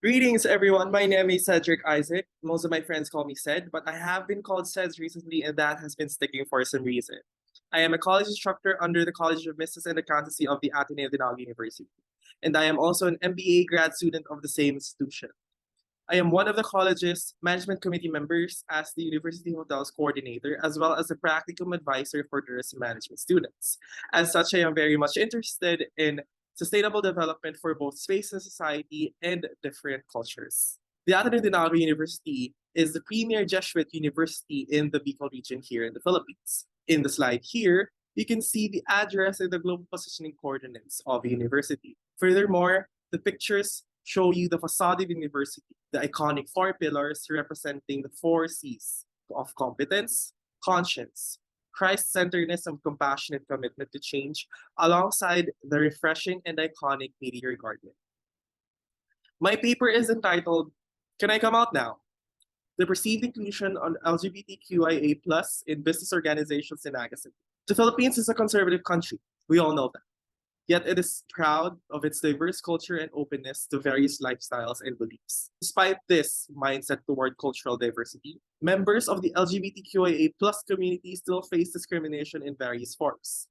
Greetings, everyone. My name is Cedric Isaac. Most of my friends call me Ced, but I have been called Ceds recently, and that has been sticking for some reason. I am a college instructor under the College of Business and Accountancy of the Ateneo de Naga University, and I am also an MBA grad student of the same institution. I am one of the college's management committee members as the University Hotels coordinator, as well as the practicum advisor for tourism management students. As such, I am very much interested in sustainable development for both space and society and different cultures. The Ateneo de Naga University is the premier Jesuit university in the Bicol region here in the Philippines. In the slide here, you can see the address and the global positioning coordinates of the university. Furthermore, the pictures show you the facade of the university, the iconic four pillars representing the four C's of competence, conscience, Christ-centeredness, and compassionate commitment to change, alongside the refreshing and iconic meteor garden. My paper is entitled, Can I Come Out Now? The Perceived Inclusion on LGBTQIA plus in Business Organizations in Naga. The Philippines is a conservative country. We all know that. Yet it is proud of its diverse culture and openness to various lifestyles and beliefs. Despite this mindset toward cultural diversity, members of the LGBTQIA plus community still face discrimination in various forms,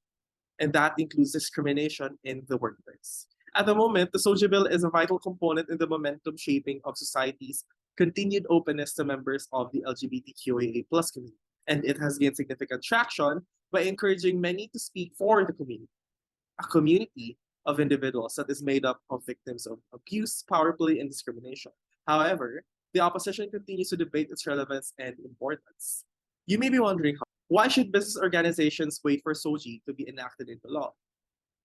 and that includes discrimination in the workplace. At the moment, the SOGI bill is a vital component in the momentum shaping of society's continued openness to members of the LGBTQIA plus community, and it has gained significant traction by encouraging many to speak for the community, a community of individuals that is made up of victims of abuse, power play, and discrimination. However, the opposition continues to debate its relevance and importance. You may be wondering, why should business organizations wait for SOGI to be enacted into law?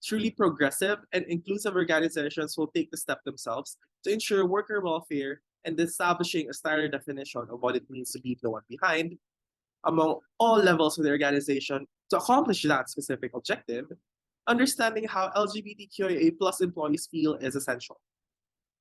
Truly progressive and inclusive organizations will take the step themselves to ensure worker welfare and establishing a standard definition of what it means to leave no one behind among all levels of the organization. To accomplish that specific objective, understanding how LGBTQIA plus employees feel is essential.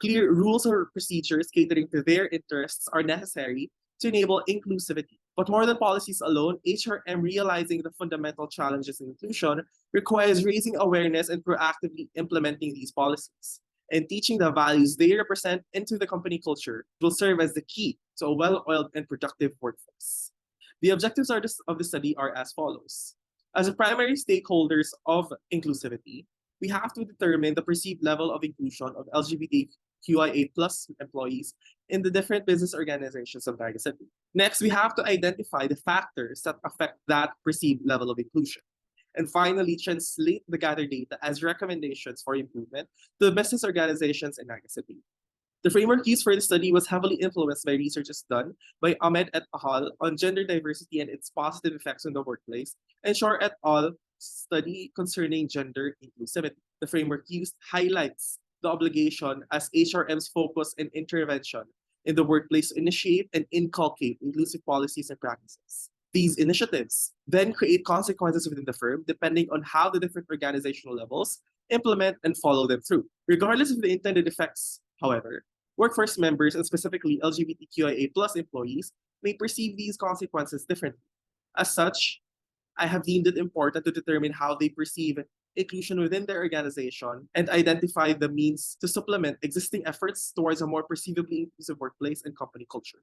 Clear rules or procedures catering to their interests are necessary to enable inclusivity. But more than policies alone, HRM realizing the fundamental challenges in inclusion requires raising awareness and proactively implementing these policies. And teaching the values they represent into the company culture will serve as the key to a well-oiled and productive workforce. The objectives of the study are as follows. As a primary stakeholders of inclusivity, we have to determine the perceived level of inclusion of LGBTQIA plus employees in the different business organizations of Naga City. Next, we have to identify the factors that affect that perceived level of inclusion. And finally, translate the gathered data as recommendations for improvement to the business organizations in Naga City. The framework used for the study was heavily influenced by researches done by Ahmed et al. On gender diversity and its positive effects on the workplace, and Shore et al. Study concerning gender inclusivity. The framework used highlights the obligation as HRM's focus and intervention in the workplace to initiate and inculcate inclusive policies and practices. These initiatives then create consequences within the firm depending on how the different organizational levels implement and follow them through. Regardless of the intended effects, however, workforce members and specifically LGBTQIA plus employees may perceive these consequences differently. As such, I have deemed it important to determine how they perceive inclusion within their organization and identify the means to supplement existing efforts towards a more perceivably inclusive workplace and company culture.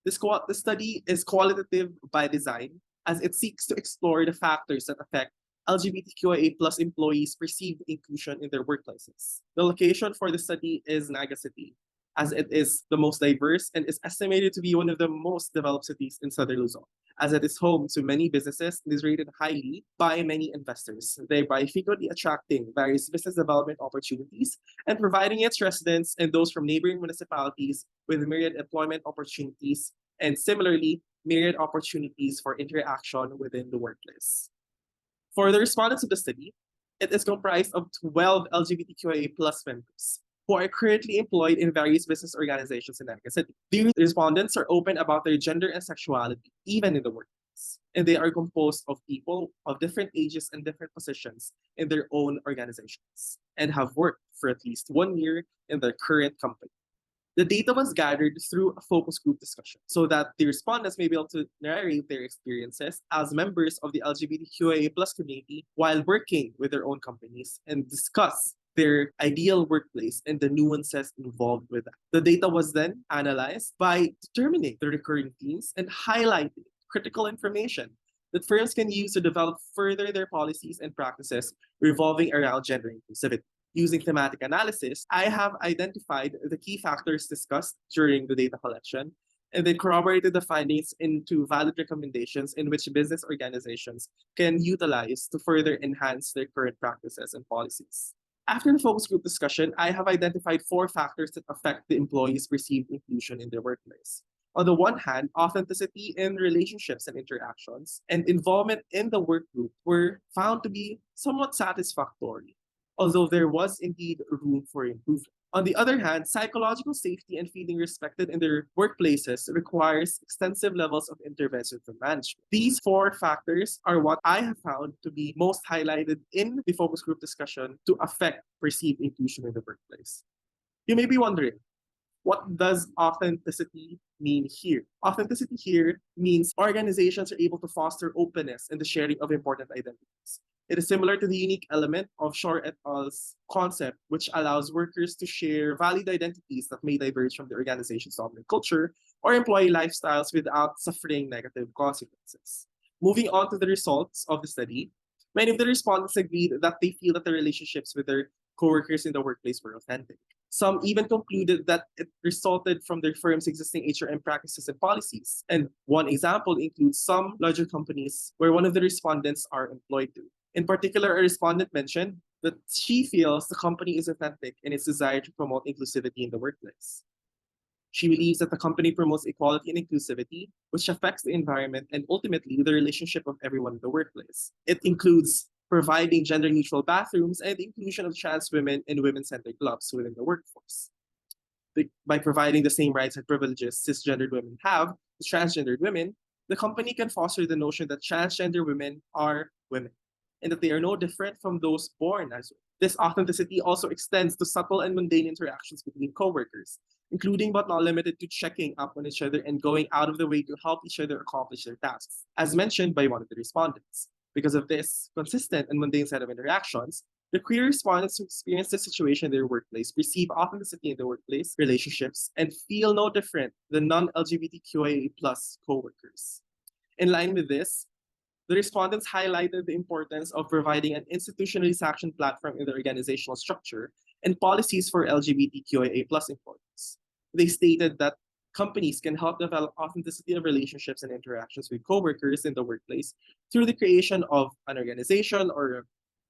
This study is qualitative by design as it seeks to explore the factors that affect LGBTQIA plus employees' perceived inclusion in their workplaces. The location for the study is Naga City, as it is the most diverse and is estimated to be one of the most developed cities in Southern Luzon, as it is home to many businesses and is rated highly by many investors, thereby frequently attracting various business development opportunities and providing its residents and those from neighboring municipalities with myriad employment opportunities and similarly myriad opportunities for interaction within the workplace. For the respondents of the study, it is comprised of 12 LGBTQIA plus members who are currently employed in various business organizations in Naga City. The respondents are open about their gender and sexuality, even in the workplace. And they are composed of people of different ages and different positions in their own organizations and have worked for at least 1 year in their current company. The data was gathered through a focus group discussion so that the respondents may be able to narrate their experiences as members of the LGBTQIA plus community while working with their own companies and discuss their ideal workplace and the nuances involved with that. The data was then analyzed by determining the recurring themes and highlighting critical information that firms can use to develop further their policies and practices revolving around gender inclusivity. Using thematic analysis, I have identified the key factors discussed during the data collection and then corroborated the findings into valid recommendations in which business organizations can utilize to further enhance their current practices and policies. After the focus group discussion, I have identified 4 factors that affect the employees' perceived inclusion in their workplace. On the one hand, authenticity in relationships and interactions and involvement in the work group were found to be somewhat satisfactory, although there was indeed room for improvement. On the other hand, psychological safety and feeling respected in their workplaces requires extensive levels of intervention from management. These 4 factors are what I have found to be most highlighted in the focus group discussion to affect perceived inclusion in the workplace. You may be wondering, what does authenticity mean here? Authenticity here means organizations are able to foster openness and the sharing of important identities. It is similar to the unique element of Shore et al.'s concept, which allows workers to share valid identities that may diverge from the organization's dominant culture or employee lifestyles without suffering negative consequences. Moving on to the results of the study, many of the respondents agreed that they feel that the relationships with their coworkers in the workplace were authentic. Some even concluded that it resulted from their firm's existing HRM practices and policies. And one example includes some larger companies where one of the respondents are employed to. In particular, a respondent mentioned that she feels the company is authentic in its desire to promote inclusivity in the workplace. She believes that the company promotes equality and inclusivity, which affects the environment and ultimately the relationship of everyone in the workplace. It includes providing gender-neutral bathrooms and the inclusion of trans women in women-centered clubs within the workforce. By providing the same rights and privileges cisgendered women have as transgendered women, the company can foster the notion that transgender women are women and that they are no different from those born as women. This authenticity also extends to subtle and mundane interactions between coworkers, including but not limited to checking up on each other and going out of the way to help each other accomplish their tasks, as mentioned by one of the respondents. Because of this consistent and mundane set of interactions, the queer respondents who experience this situation in their workplace perceive authenticity in their workplace relationships and feel no different than non-LGBTQIA plus coworkers. In line with this, the respondents highlighted the importance of providing an institutionally sanctioned platform in the organizational structure and policies for LGBTQIA plus employees. They stated that companies can help develop authenticity of relationships and interactions with coworkers in the workplace through the creation of an organization or a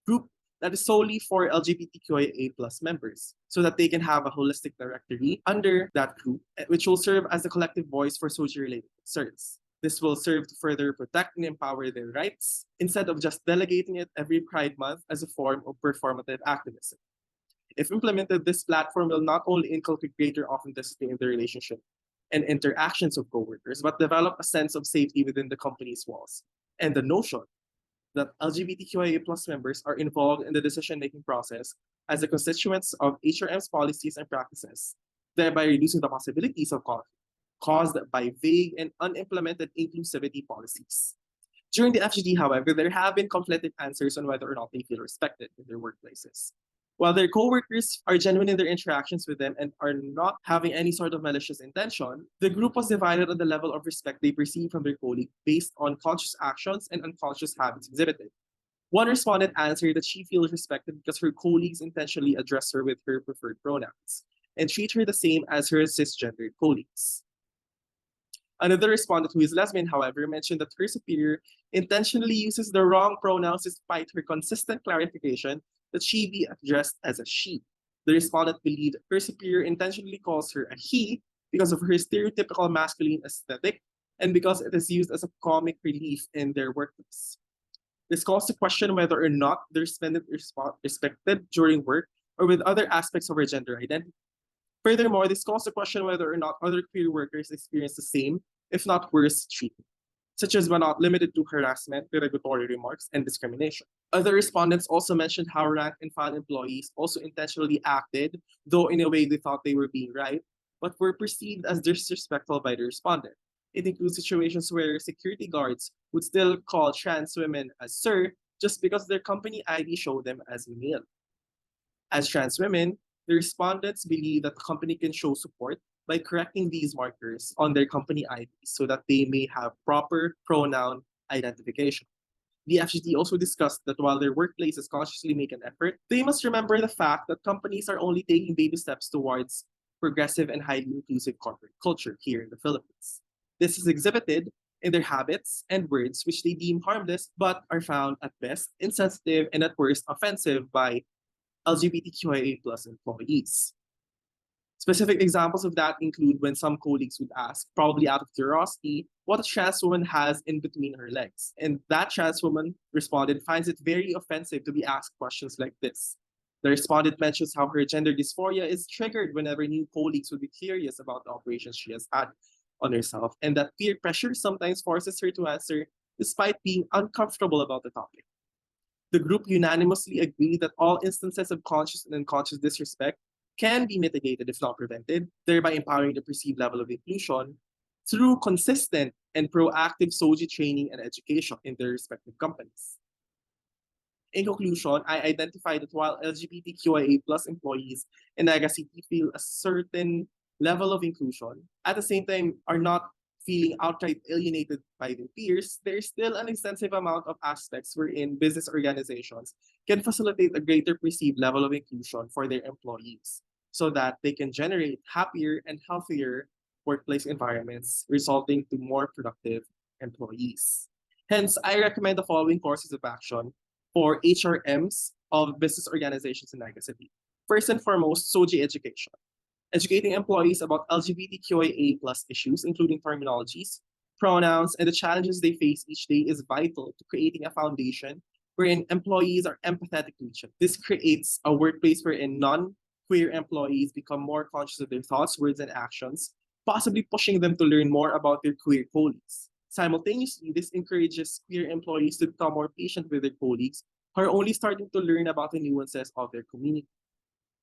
group that is solely for LGBTQIA plus members, so that they can have a holistic directory under that group, which will serve as a collective voice for socially related concerns. This will serve to further protect and empower their rights instead of just delegating it every Pride Month as a form of performative activism. If implemented, this platform will not only inculcate greater authenticity in the relationship and interactions of coworkers, but develop a sense of safety within the company's walls and the notion that LGBTQIA plus members are involved in the decision-making process as the constituents of HRM's policies and practices, thereby reducing the possibilities of conflict caused by vague and unimplemented inclusivity policies. During the FGD, however, there have been conflicting answers on whether or not they feel respected in their workplaces. While their coworkers are genuine in their interactions with them and are not having any sort of malicious intention, the group was divided on the level of respect they perceive from their colleague based on conscious actions and unconscious habits exhibited. One respondent answered that she feels respected because her colleagues intentionally address her with her preferred pronouns and treat her the same as her cisgendered colleagues. Another respondent who is lesbian, however, mentioned that her superior intentionally uses the wrong pronouns despite her consistent clarification that she be addressed as a she. The respondent believed her superior intentionally calls her a he because of her stereotypical masculine aesthetic and because it is used as a comic relief in their workplace. This calls to question whether or not the respondent is respected during work or with other aspects of her gender identity. Furthermore, this calls to question whether or not other queer workers experience the same, if not worse, treatment, such as but not limited to harassment, derogatory remarks, and discrimination. Other respondents also mentioned how rank and file employees also intentionally acted, though in a way they thought they were being right, but were perceived as disrespectful by the respondent. It includes situations where security guards would still call trans women as sir just because their company ID showed them as male. As trans women, the respondents believe that the company can show support by correcting these markers on their company IDs so that they may have proper pronoun identification. The FGT also discussed that while their workplaces consciously make an effort, they must remember the fact that companies are only taking baby steps towards progressive and highly inclusive corporate culture here in the Philippines. This is exhibited in their habits and words, which they deem harmless but are found at best insensitive and at worst offensive by LGBTQIA plus employees. Specific examples of that include when some colleagues would ask, probably out of curiosity, what a trans woman has in between her legs. And that trans woman respondent finds it very offensive to be asked questions like this. The respondent mentions how her gender dysphoria is triggered whenever new colleagues would be curious about the operations she has had on herself, and that peer pressure sometimes forces her to answer despite being uncomfortable about the topic. The group unanimously agreed that all instances of conscious and unconscious disrespect can be mitigated if not prevented, thereby empowering the perceived level of inclusion through consistent and proactive SOGI training and education in their respective companies. In conclusion, I identify that while LGBTQIA plus employees in Naga City feel a certain level of inclusion, at the same time are not feeling outright alienated by their peers, there's still an extensive amount of aspects wherein business organizations can facilitate a greater perceived level of inclusion for their employees so that they can generate happier and healthier workplace environments, resulting to more productive employees. Hence, I recommend the following courses of action for HRMs of business organizations in Naga City. First and foremost, SOGI education. Educating employees about LGBTQIA plus issues, including terminologies, pronouns, and the challenges they face each day is vital to creating a foundation wherein employees are empathetic to each other. This creates a workplace wherein non-queer employees become more conscious of their thoughts, words, and actions, possibly pushing them to learn more about their queer colleagues. Simultaneously, this encourages queer employees to become more patient with their colleagues who are only starting to learn about the nuances of their community.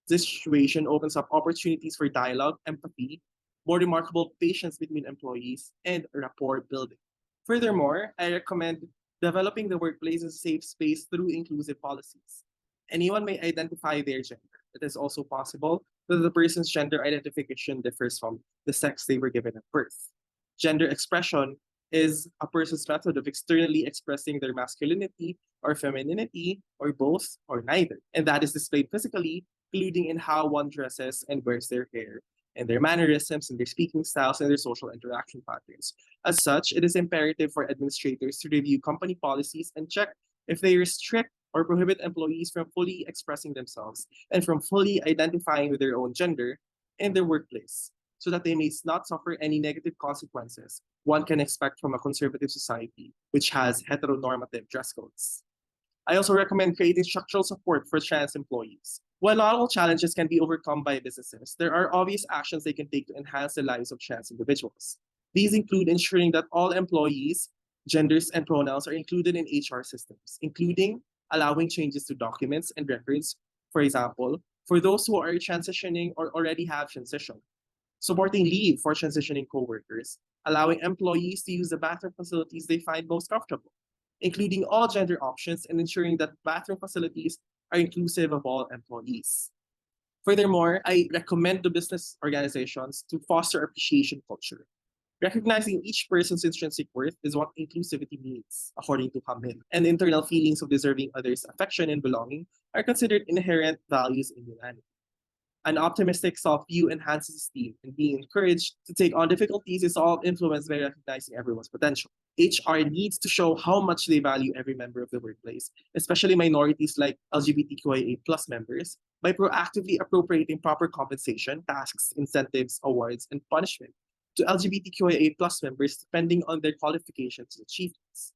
This situation opens up opportunities for dialogue, empathy, more remarkable patience between employees, and rapport building. Furthermore, I recommend developing the workplace as a safe space through inclusive policies. Anyone may identify their gender. It is also possible that the person's gender identification differs from the sex they were given at birth. Gender expression is a person's method of externally expressing their masculinity or femininity or both or neither. And that is displayed physically, including in how one dresses and wears their hair, and their mannerisms and their speaking styles and their social interaction patterns. As such, it is imperative for administrators to review company policies and check if they restrict or prohibit employees from fully expressing themselves and from fully identifying with their own gender in their workplace, so that they may not suffer any negative consequences one can expect from a conservative society which has heteronormative dress codes. I also recommend creating structural support for trans employees. While not all challenges can be overcome by businesses, there are obvious actions they can take to enhance the lives of trans individuals. These include ensuring that all employees, genders, and pronouns are included in HR systems, including allowing changes to documents and records, for example, for those who are transitioning or already have transitioned, supporting leave for transitioning coworkers, allowing employees to use the bathroom facilities they find most comfortable, including all gender options, and ensuring that bathroom facilities are inclusive of all employees. Furthermore, I recommend to business organizations to foster appreciation culture. Recognizing each person's intrinsic worth is what inclusivity means, according to Hamil, and internal feelings of deserving others' affection and belonging are considered inherent values in humanity. An optimistic self-view enhances esteem, and being encouraged to take on difficulties is all influenced by recognizing everyone's potential. HR needs to show how much they value every member of the workplace, especially minorities like LGBTQIA plus members, by proactively appropriating proper compensation, tasks, incentives, awards, and punishment to LGBTQIA plus members depending on their qualifications and achievements.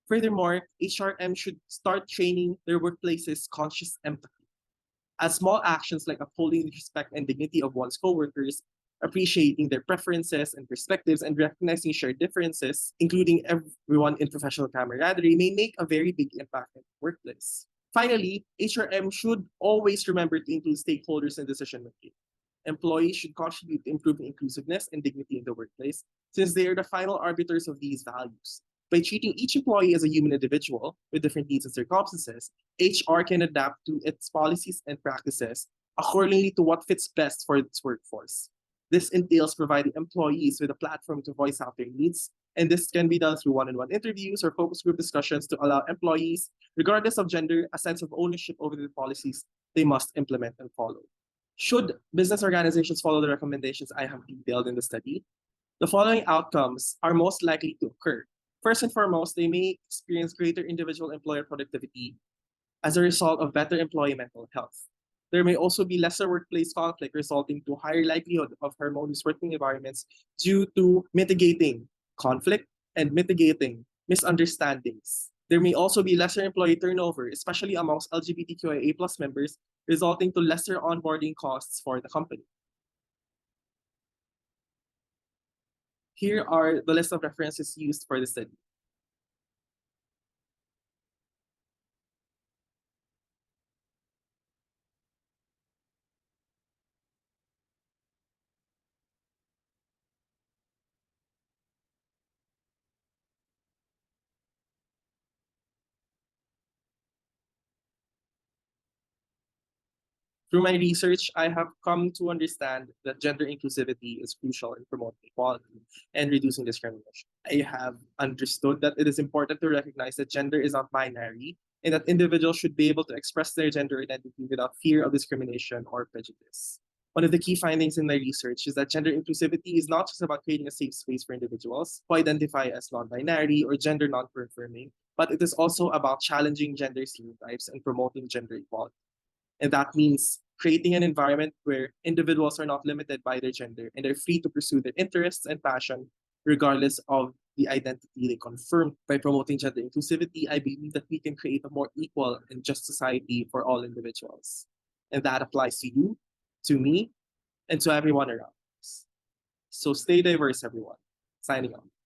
Furthermore, HRM should start training their workplaces conscious empathy, as small actions like upholding the respect and dignity of one's coworkers, appreciating their preferences and perspectives, and recognizing shared differences, including everyone in professional camaraderie, may make a very big impact in the workplace. Finally, HRM should always remember to include stakeholders in decision making. Employees should contribute to improving inclusiveness and dignity in the workplace, since they are the final arbiters of these values. By treating each employee as a human individual with different needs and circumstances, HR can adapt to its policies and practices accordingly to what fits best for its workforce. This entails providing employees with a platform to voice out their needs, and this can be done through one-on-one interviews or focus group discussions to allow employees, regardless of gender, a sense of ownership over the policies they must implement and follow. Should business organizations follow the recommendations I have detailed in the study, the following outcomes are most likely to occur. First and foremost, they may experience greater individual employer productivity as a result of better employee mental health. There may also be lesser workplace conflict, resulting to higher likelihood of harmonious working environments due to mitigating conflict and mitigating misunderstandings. There may also be lesser employee turnover, especially amongst LGBTQIA plus members, resulting to lesser onboarding costs for the company. Here are the list of references used for the study. Through my research, I have come to understand that gender inclusivity is crucial in promoting equality and reducing discrimination. I have understood that it is important to recognize that gender is not binary and that individuals should be able to express their gender identity without fear of discrimination or prejudice. One of the key findings in my research is that gender inclusivity is not just about creating a safe space for individuals who identify as non-binary or gender non-confirming, but it is also about challenging gender stereotypes and promoting gender equality. And that means creating an environment where individuals are not limited by their gender and they're free to pursue their interests and passion regardless of the identity they confirm. By promoting gender inclusivity, I believe that we can create a more equal and just society for all individuals. And that applies to you, to me, and to everyone around us. So stay diverse, everyone. Signing off.